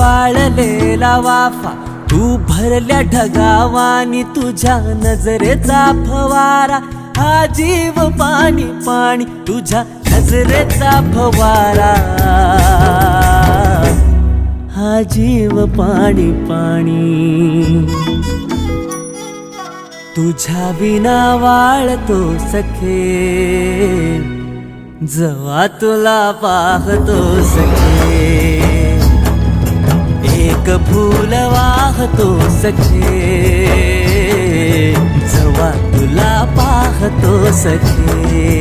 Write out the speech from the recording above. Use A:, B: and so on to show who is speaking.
A: वाळलेला वाफा तू भरल्या ढगावानी तुझ्या नजरेचा फवारा हा जीव पाणी पाणी तुझ्या नजरेचा फवारा हा जीव पाणी पाणी तुझ्या विना वाळतो सखे जेव्हा तुला पाहतो सखे एक फूल वाहतो सखे जेव्हा तुला पाहतो सखे